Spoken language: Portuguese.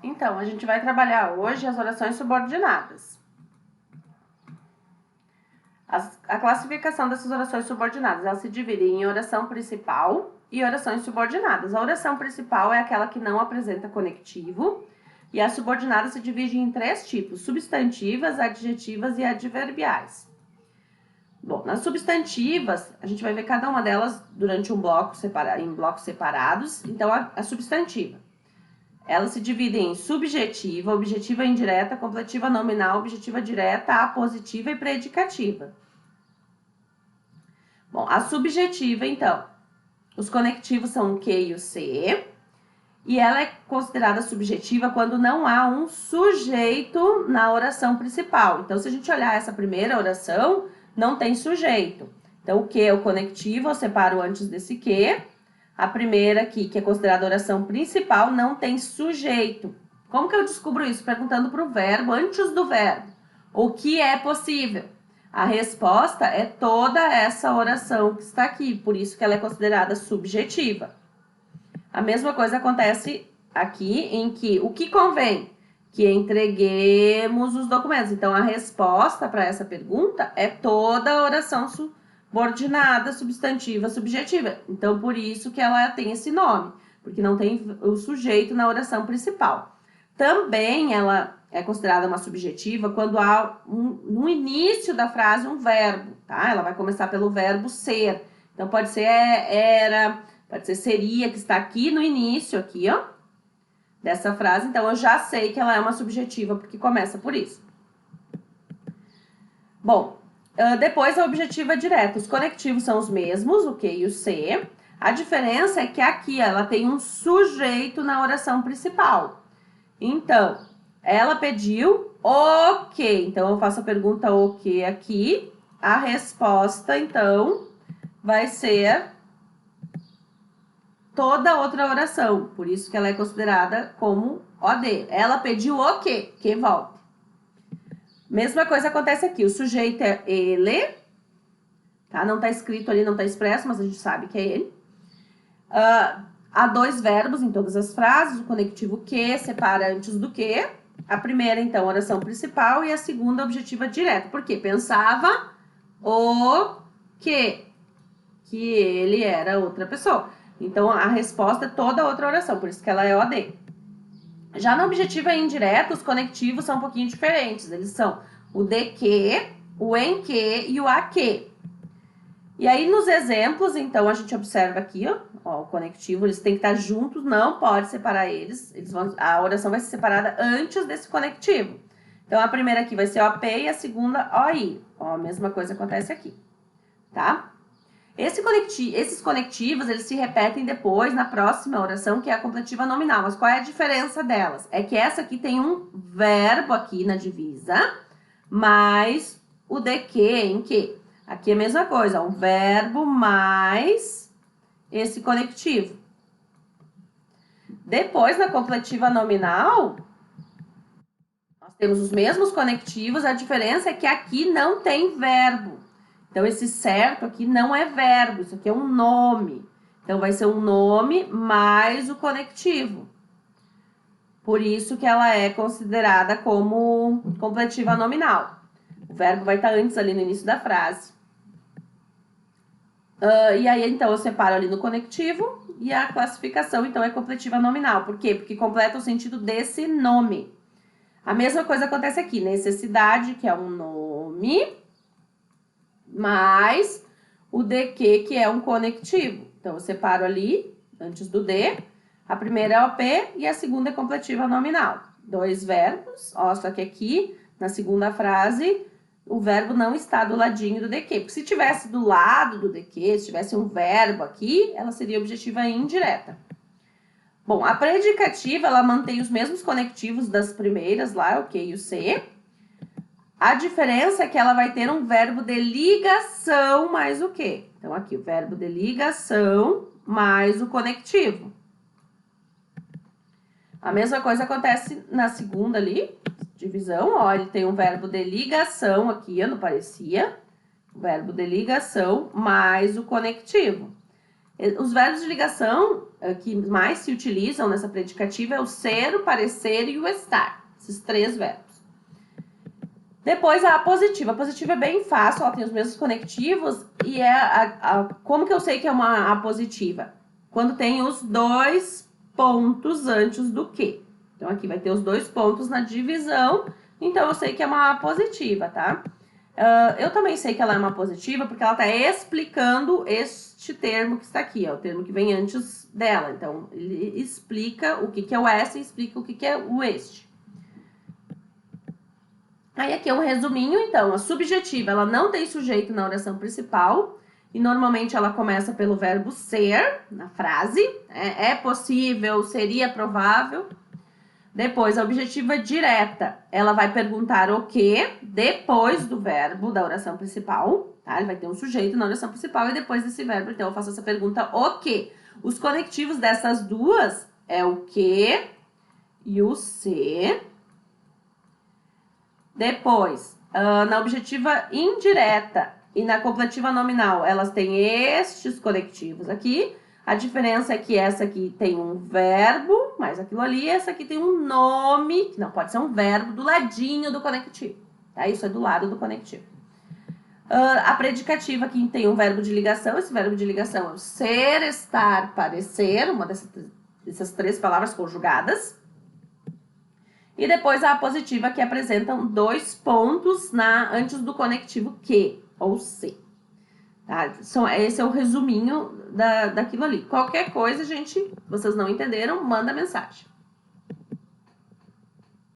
Então, a gente vai trabalhar hoje as orações subordinadas. A classificação dessas orações subordinadas, elas se dividem em oração principal e orações subordinadas. A oração principal é aquela que não apresenta conectivo, e as subordinadas se dividem em 3 tipos: substantivas, adjetivas e adverbiais. Bom, nas substantivas, a gente vai ver cada uma delas durante um bloco em blocos separados. Então, a substantiva, elas se dividem em subjetiva, objetiva indireta, completiva nominal, objetiva direta, apositiva e predicativa. Bom, a subjetiva, então, os conectivos são o que e o se, e ela é considerada subjetiva quando não há um sujeito na oração principal. Então, se a gente olhar essa primeira oração, não tem sujeito. Então, o que é o conectivo, eu separo antes desse que. A primeira aqui, que é considerada oração principal, não tem sujeito. Como que eu descubro isso? Perguntando para o verbo, antes do verbo. O que é possível? A resposta é toda essa oração que está aqui, por isso que ela é considerada subjetiva. A mesma coisa acontece aqui em que o que convém? Que entreguemos os documentos. Então, a resposta para essa pergunta é toda a oração subordinada, substantiva, subjetiva. Então, por isso que ela tem esse nome, porque não tem o sujeito na oração principal. Também ela é considerada uma subjetiva quando há no início da frase um verbo, tá? Ela vai começar pelo verbo ser. Então, pode ser era, pode ser seria, que está aqui no início, aqui, ó, dessa frase. Então, eu já sei que ela é uma subjetiva, porque começa por isso. Bom, depois a objetiva direta. Os conectivos são os mesmos, o que e o se. A diferença é que aqui ela tem um sujeito na oração principal. Então, ela pediu o que. Então, eu faço a pergunta o que aqui. A resposta, então, vai ser toda outra oração. Por isso que ela é considerada como OD. Ela pediu o que volte. Mesma coisa acontece aqui. O sujeito é ele. Tá? Não está escrito ali, não está expresso, mas a gente sabe que é ele. Há 2 verbos em todas as frases. O conectivo que separa antes do que. A primeira, então, oração principal, e a segunda, objetiva direta. Por quê? Pensava o que ele era outra pessoa. Então, a resposta é toda outra oração, por isso que ela é OD. Já na objetiva indireta, os conectivos são um pouquinho diferentes. Eles são o de que, o em que e o a que. E aí, nos exemplos, então, a gente observa aqui, ó, o conectivo, eles têm que estar juntos, não pode separar eles. A oração vai ser separada antes desse conectivo. Então, a primeira aqui vai ser OP e a segunda OI. Ó, a mesma coisa acontece aqui, tá? Esses conectivos, eles se repetem depois na próxima oração, que é a completiva nominal. Mas qual é a diferença delas? É que essa aqui tem um verbo aqui na divisa, mais o de que, em que. Aqui é a mesma coisa, um verbo mais esse conectivo. Depois, na completiva nominal, nós temos os mesmos conectivos, a diferença é que aqui não tem verbo. Então, esse certo aqui não é verbo, isso aqui é um nome. Então, vai ser um nome mais o conectivo. Por isso que ela é considerada como completiva nominal. O verbo vai estar antes ali no início da frase. E aí, então, eu separo ali no conectivo e a classificação, então, é completiva nominal. Por quê? Porque completa o sentido desse nome. A mesma coisa acontece aqui. Necessidade, que é um nome, mais o de que é um conectivo. Então, eu separo ali, antes do de, a primeira é OP e a segunda é completiva nominal. 2 verbos, ó, só que aqui, na segunda frase, o verbo não está do ladinho do de que. Porque se tivesse do lado do de que, se tivesse um verbo aqui, ela seria objetiva indireta. Bom, a predicativa, ela mantém os mesmos conectivos das primeiras lá, o que e o se. A diferença é que ela vai ter um verbo de ligação mais o que. Então, aqui, o verbo de ligação mais o conectivo. A mesma coisa acontece na segunda ali, divisão, ó, ele tem um verbo de ligação aqui, ó, não parecia. O verbo de ligação mais o conectivo. Os verbos de ligação que mais se utilizam nessa predicativa é o ser, o parecer e o estar. Esses 3 verbos. Depois a apositiva. A positiva é bem fácil, ela tem os mesmos conectivos. E como que eu sei que é uma apositiva? Quando tem os 2 pontos antes do que. Então, aqui vai ter os 2 pontos na divisão. Então, eu sei que é uma apositiva, tá? Eu também sei que ela é uma positiva porque ela está explicando este termo que está aqui, ó, o termo que vem antes dela. Então, ele explica o que é o essa e explica o que é o este. Aí aqui é um resuminho, então, a subjetiva, ela não tem sujeito na oração principal, e normalmente ela começa pelo verbo ser, na frase, é possível, seria provável. Depois, a objetiva direta, ela vai perguntar o que depois do verbo da oração principal, tá? Ele vai ter um sujeito na oração principal e depois desse verbo, então eu faço essa pergunta, o que? Os conectivos dessas duas é o que e o se. Depois, na objetiva indireta e na completiva nominal, elas têm estes conectivos aqui. A diferença é que essa aqui tem um verbo, mais aquilo ali, essa aqui tem um nome, que não pode ser um verbo, do ladinho do conectivo. Tá? Isso é do lado do conectivo. A predicativa aqui tem um verbo de ligação, esse verbo de ligação é o ser, estar, parecer, uma dessas 3 palavras conjugadas. E depois a apositiva, que apresentam 2 pontos antes do conectivo que, ou se. Tá? Esse é o resuminho daquilo ali. Qualquer coisa, gente, vocês não entenderam, manda mensagem.